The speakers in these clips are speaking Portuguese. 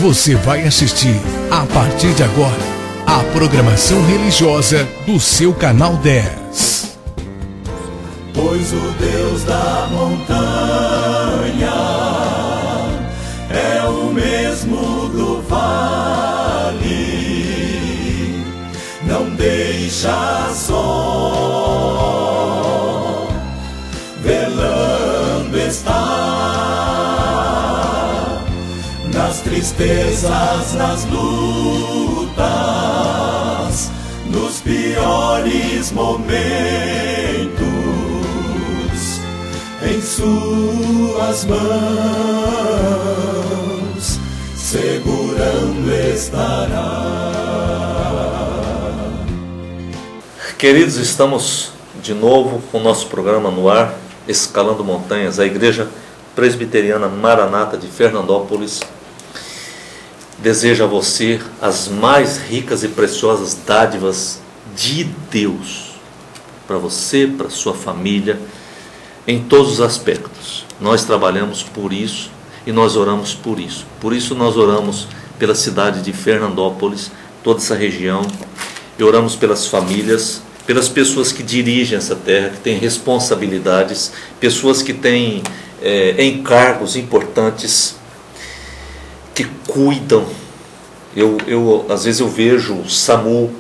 Você vai assistir, a partir de agora, a programação religiosa do seu canal 10. Pois o Deus da montanha é o mesmo do vale, não deixa só, velando está, nas tristezas, nas lutas, nos piores momentos, em suas mãos segurando estará. Queridos, estamos de novo com o nosso programa no ar, Escalando Montanhas. A Igreja Presbiteriana Maranata de Fernandópolis deseja a você as mais ricas e preciosas dádivas de Deus, para você, para sua família, em todos os aspectos. Nós trabalhamos por isso e nós oramos por isso. Por isso nós oramos pela cidade de Fernandópolis, toda essa região, e oramos pelas famílias, pelas pessoas que dirigem essa terra, que têm responsabilidades, pessoas que têm encargos importantes, que cuidam. Às vezes eu vejo o SAMU,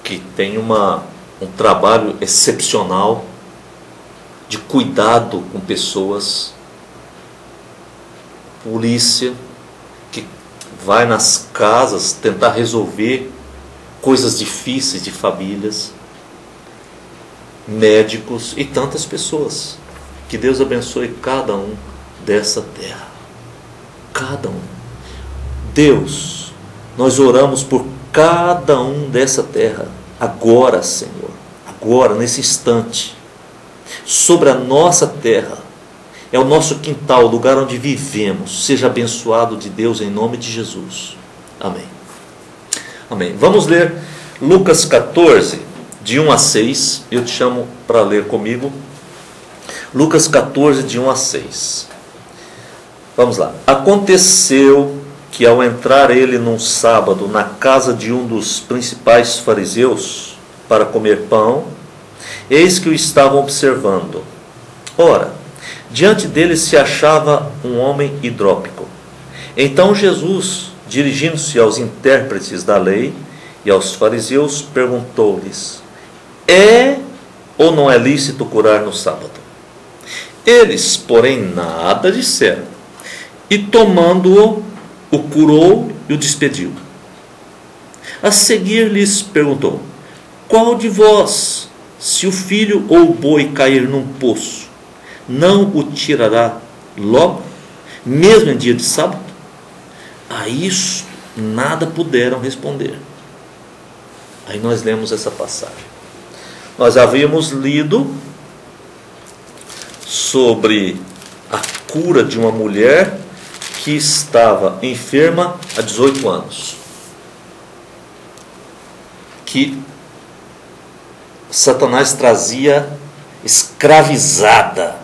que tem um trabalho excepcional de cuidado com pessoas, polícia, que vai nas casas tentar resolver coisas difíceis de famílias, médicos e tantas pessoas. Que Deus abençoe cada um dessa terra. Cada um. Deus, nós oramos por cada um dessa terra, agora, Senhor, agora, nesse instante, sobre a nossa terra, é o nosso quintal, o lugar onde vivemos. Seja abençoado de Deus em nome de Jesus. Amém. Amém. Vamos ler Lucas 14, de 1 a 6. Eu te chamo para ler comigo. Lucas 14, de 1 a 6. Vamos lá. Aconteceu que ao entrar ele num sábado na casa de um dos principais fariseus para comer pão, eis que o estavam observando. Ora, diante dele se achava um homem hidrópico. Então Jesus, dirigindo-se aos intérpretes da lei e aos fariseus, perguntou-lhes: é ou não é lícito curar no sábado? Eles, porém, nada disseram. E tomando-o, o curou e o despediu. A seguir lhes perguntou: qual de vós, se o filho ou o boi cair num poço, não o tirará logo, mesmo em dia de sábado? A isso nada puderam responder. Aí nós lemos essa passagem. Nós havíamos lido sobre a cura de uma mulher que estava enferma há 18 anos. Que Satanás trazia escravizada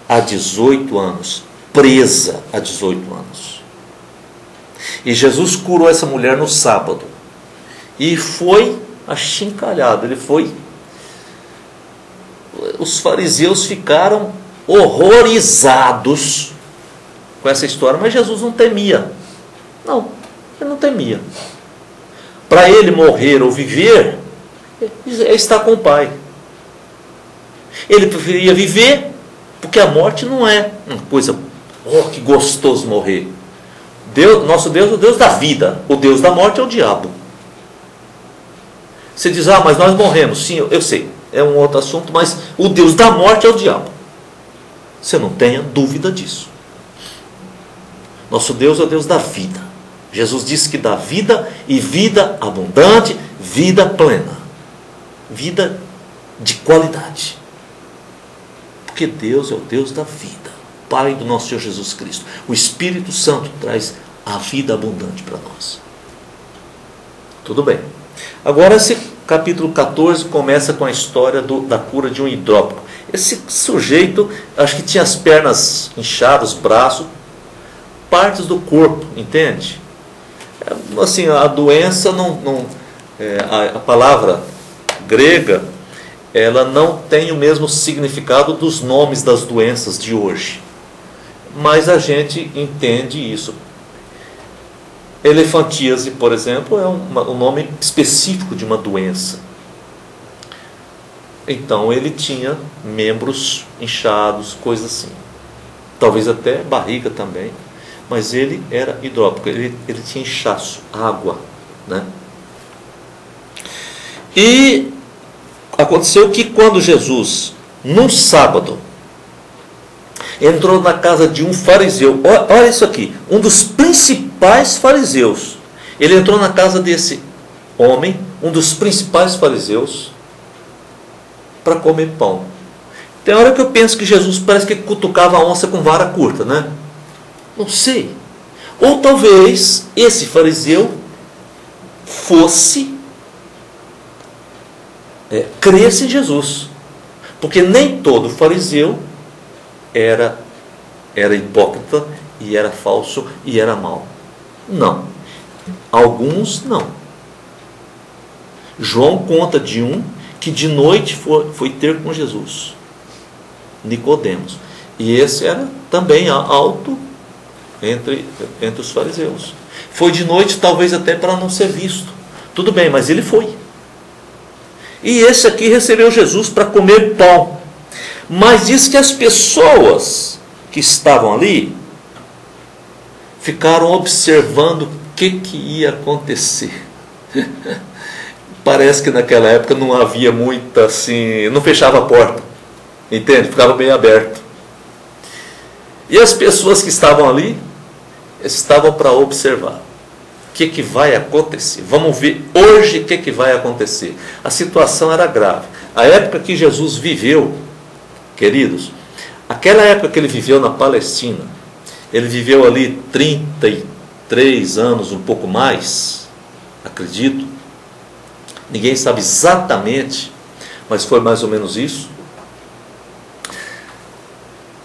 há 18 anos, presa há 18 anos. E Jesus curou essa mulher no sábado. E foi achincalhado, Os fariseus ficaram horrorizados com essa história, mas Jesus não temia. Não, ele não temia. Para ele morrer ou viver, é estar com o Pai. Ele preferia viver, porque a morte não é uma coisa, que gostoso morrer. Nosso Deus é o Deus da vida, o Deus da morte é o diabo. Você diz: mas nós morremos. Sim, eu sei, é um outro assunto, mas o Deus da morte é o diabo. Você não tenha dúvida disso. Nosso Deus é o Deus da vida. Jesus disse que dá vida, e vida abundante, vida plena, vida de qualidade. Porque Deus é o Deus da vida, Pai do nosso Senhor Jesus Cristo. O Espírito Santo traz a vida abundante para nós. Tudo bem. Agora esse capítulo 14 começa com a história da cura de um hidrópico. Esse sujeito, acho que tinha as pernas inchadas, os braços, partes do corpo, entende? Assim, a doença a palavra grega, ela não tem o mesmo significado dos nomes das doenças de hoje, mas a gente entende isso. Elefantíase, por exemplo, é um nome específico de uma doença. Então ele tinha membros inchados, coisas assim, talvez até barriga também, mas ele era hidrópico, ele tinha inchaço, água, né? E aconteceu que quando Jesus, num sábado, entrou na casa de um fariseu, olha isso aqui, um dos principais fariseus, ele entrou na casa desse homem, um dos principais fariseus, para comer pão. Tem hora que eu penso que Jesus parece que cutucava a onça com vara curta, né? Não sei. Ou talvez esse fariseu cresce em Jesus, porque nem todo fariseu era hipócrita e era falso e era mau. Não, alguns não. João conta de um que de noite foi ter com Jesus, Nicodemos, e esse era também alto entre os fariseus. Foi de noite, talvez até para não ser visto. Tudo bem, mas ele foi. E esse aqui recebeu Jesus para comer pão. Mas diz que as pessoas que estavam ali ficaram observando o que ia acontecer. Parece que naquela época não havia muita assim, não fechava a porta, entende? Ficava bem aberto. E as pessoas que estavam ali estavam para observar. O que vai acontecer? Vamos ver hoje o que vai acontecer. A situação era grave. A época que Jesus viveu, queridos, aquela época que ele viveu na Palestina, ele viveu ali 33 anos, um pouco mais, acredito. Ninguém sabe exatamente, mas foi mais ou menos isso.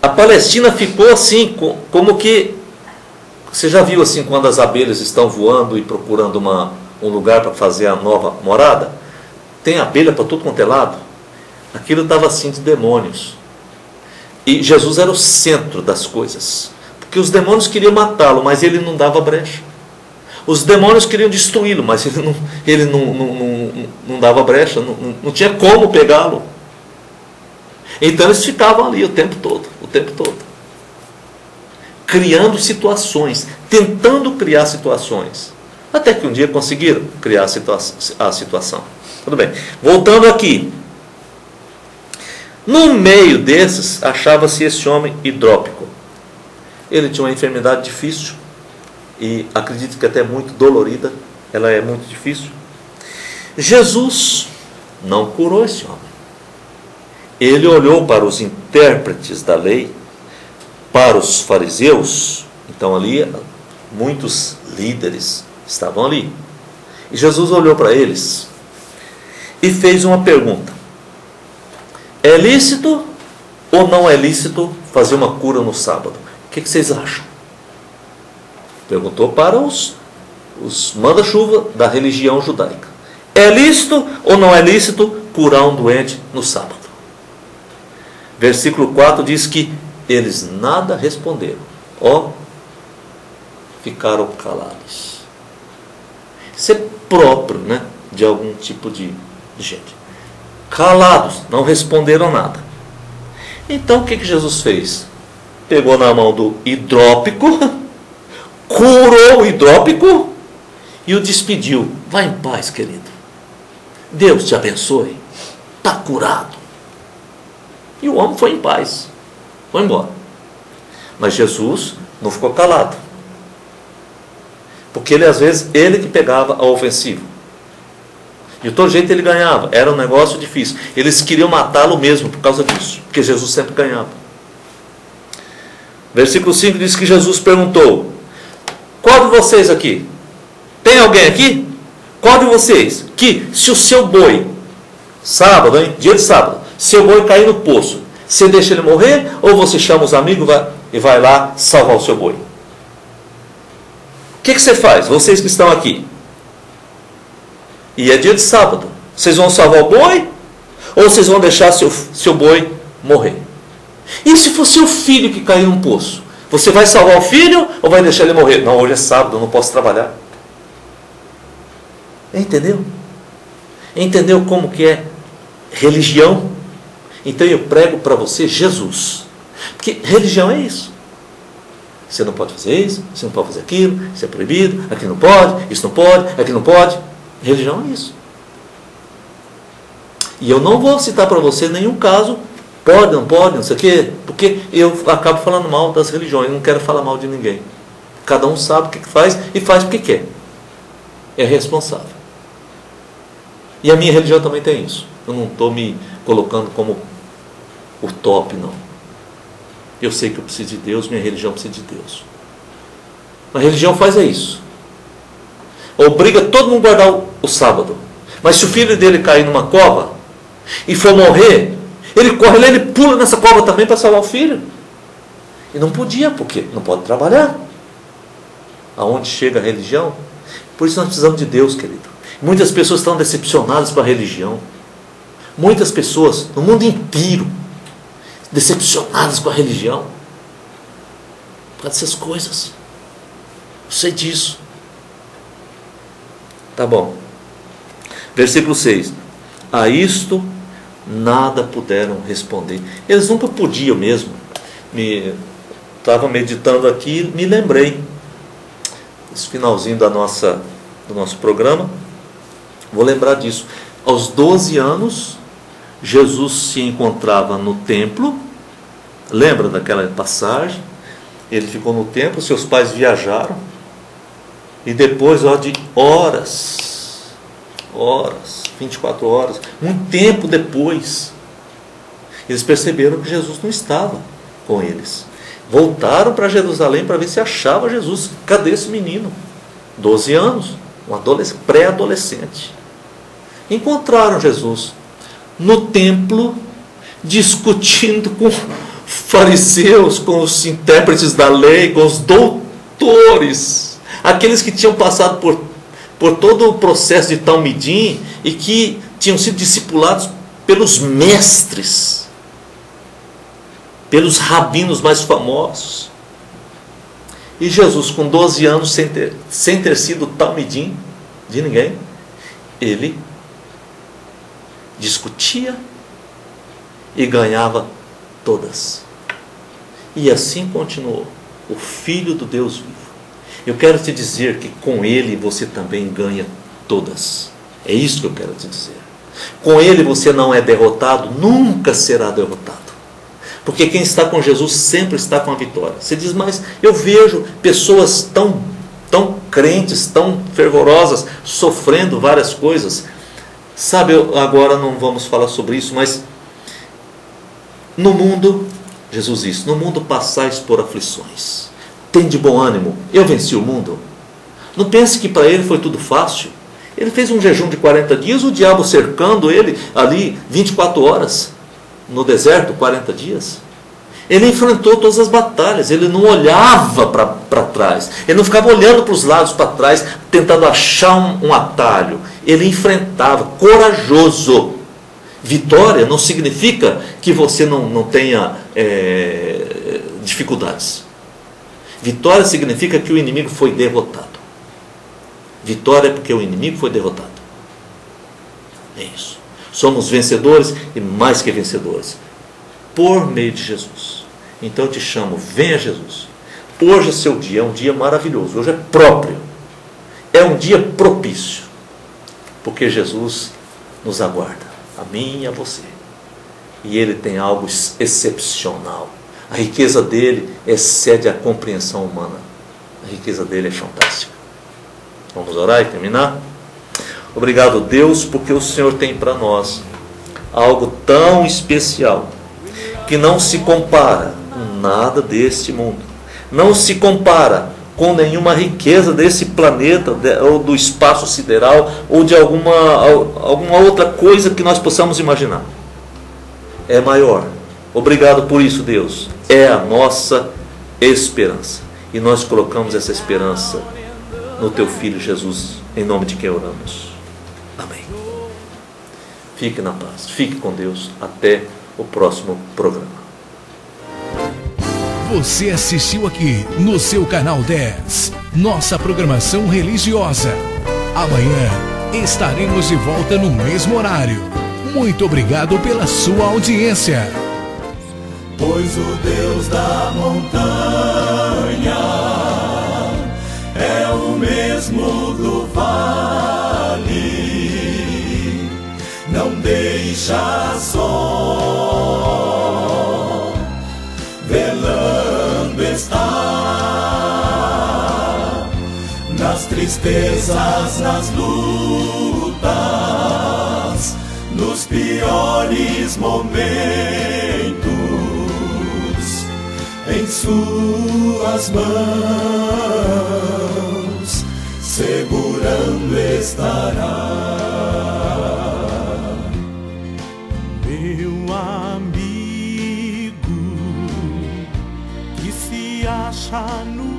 A Palestina ficou assim, como que... Você já viu assim quando as abelhas estão voando e procurando um lugar para fazer a nova morada? Tem abelha para tudo quanto é lado. Aquilo estava assim de demônios. E Jesus era o centro das coisas. Porque os demônios queriam matá-lo, mas ele não dava brecha. Os demônios queriam destruí-lo, mas ele não dava brecha, não tinha como pegá-lo. Então eles ficavam ali o tempo todo. Criando situações, tentando criar situações. Até que um dia conseguiram criar a situação. Tudo bem. Voltando aqui. No meio desses, achava-se esse homem hidrópico. Ele tinha uma enfermidade difícil. E acredito que até muito dolorida. Ela é muito difícil. Jesus não curou esse homem. Ele olhou para os intérpretes da lei, para os fariseus. Então ali muitos líderes estavam ali. E Jesus olhou para eles e fez uma pergunta: é lícito ou não é lícito fazer uma cura no sábado? O que vocês acham? Perguntou para os manda-chuva da religião judaica. É lícito ou não é lícito curar um doente no sábado? Versículo 4 diz que eles nada responderam. Ficaram calados. Isso é próprio, né, de algum tipo de gente. Calados, não responderam nada. Então o que Jesus fez? Pegou na mão do hidrópico, curou o hidrópico e o despediu. Vai em paz, querido. Deus te abençoe. Está curado. E o homem foi em paz. Foi embora. Mas Jesus não ficou calado. Porque ele, às vezes, ele que pegava a ofensiva. De todo jeito ele ganhava. Era um negócio difícil. Eles queriam matá-lo mesmo por causa disso. Porque Jesus sempre ganhava. Versículo 5 diz que Jesus perguntou: qual de vocês aqui? Tem alguém aqui? Qual de vocês? Que se o seu boi, sábado, hein? Dia de sábado, seu boi cair no poço, você deixa ele morrer ou você chama os amigos e vai lá salvar o seu boi? que você faz? Vocês que estão aqui. E é dia de sábado. Vocês vão salvar o boi? Ou vocês vão deixar seu boi morrer? E se for seu filho que caiu num poço? Você vai salvar o filho ou vai deixar ele morrer? Não, hoje é sábado, eu não posso trabalhar. Entendeu? Entendeu como que é religião? Então eu prego para você Jesus. Porque religião é isso. Você não pode fazer isso, você não pode fazer aquilo, isso é proibido, aqui não pode, isso não pode, aqui não pode. Religião é isso. E eu não vou citar para você nenhum caso, pode, não sei o quê, porque eu acabo falando mal das religiões, não quero falar mal de ninguém. Cada um sabe o que faz e faz porque quer. É responsável. E a minha religião também tem isso. Eu não estou me colocando como o top, não. Eu sei que eu preciso de Deus, minha religião precisa de Deus. A religião faz isso. Obriga todo mundo a guardar o sábado. Mas se o filho dele cair numa cova e for morrer, ele corre lá, ele pula nessa cova também para salvar o filho. E não podia, porque não pode trabalhar. Aonde chega a religião? Por isso nós precisamos de Deus, querido. Muitas pessoas estão decepcionadas com a religião. Muitas pessoas no mundo inteiro decepcionadas com a religião por causa dessas coisas. Eu sei disso. Tá bom. Versículo 6. A isto nada puderam responder. Eles nunca podiam mesmo. Estava meditando aqui, me lembrei. Esse finalzinho do nosso programa. Vou lembrar disso. Aos 12 anos, Jesus se encontrava no templo. Lembra daquela passagem? Ele ficou no templo, seus pais viajaram. E depois, de horas, 24 horas, muito tempo depois, eles perceberam que Jesus não estava com eles. Voltaram para Jerusalém para ver se achava Jesus. Cadê esse menino? 12 anos, um pré-adolescente. Encontraram Jesus no templo, discutindo com fariseus, com os intérpretes da lei, com os doutores, aqueles que tinham passado por todo o processo de Talmidim e que tinham sido discipulados pelos mestres, pelos rabinos mais famosos. E Jesus, com 12 anos, sem ter sido Talmidim de ninguém, ele discutia e ganhava todas. E assim continuou, o Filho do Deus vivo. Eu quero te dizer que com ele você também ganha todas. É isso que eu quero te dizer. Com ele você não é derrotado, nunca será derrotado. Porque quem está com Jesus sempre está com a vitória. Você diz, mas eu vejo pessoas tão crentes, tão fervorosas, sofrendo várias coisas. Sabe, agora não vamos falar sobre isso, mas no mundo, Jesus disse, no mundo passais por aflições. Tem de bom ânimo, eu venci o mundo. Não pense que para ele foi tudo fácil. Ele fez um jejum de 40 dias, o diabo cercando ele ali 24 horas, no deserto, 40 dias. Ele enfrentou todas as batalhas, ele não olhava para trás, ele não ficava olhando para os lados, para trás, tentando achar um atalho. Ele enfrentava, corajoso. Vitória não significa que você não tenha dificuldades. Vitória significa que o inimigo foi derrotado. Vitória é porque o inimigo foi derrotado. É isso. Somos vencedores e mais que vencedores. Por meio de Jesus. Então eu te chamo, venha Jesus. Hoje é seu dia, é um dia maravilhoso. Hoje é próprio. É um dia propício. Porque Jesus nos aguarda. A mim e a você. E Ele tem algo excepcional. A riqueza dele excede a compreensão humana. A riqueza dele é fantástica. Vamos orar e terminar? Obrigado, Deus, porque o Senhor tem para nós algo tão especial, que não se compara com nada deste mundo. Não se compara com nenhuma riqueza desse planeta, ou do espaço sideral, ou de alguma outra coisa que nós possamos imaginar. É maior. Obrigado por isso, Deus. É a nossa esperança. E nós colocamos essa esperança no teu Filho Jesus, em nome de quem oramos. Amém. Fique na paz, fique com Deus, até o próximo programa. Você assistiu aqui no seu canal 10, nossa programação religiosa. Amanhã estaremos de volta no mesmo horário. Muito obrigado pela sua audiência. Pois o Deus da montanha é o mesmo do vale, não deixa só, velando está nas tristezas, nas lutas, nos piores momentos. Em suas mãos segurando estará. Meu amigo que se acha no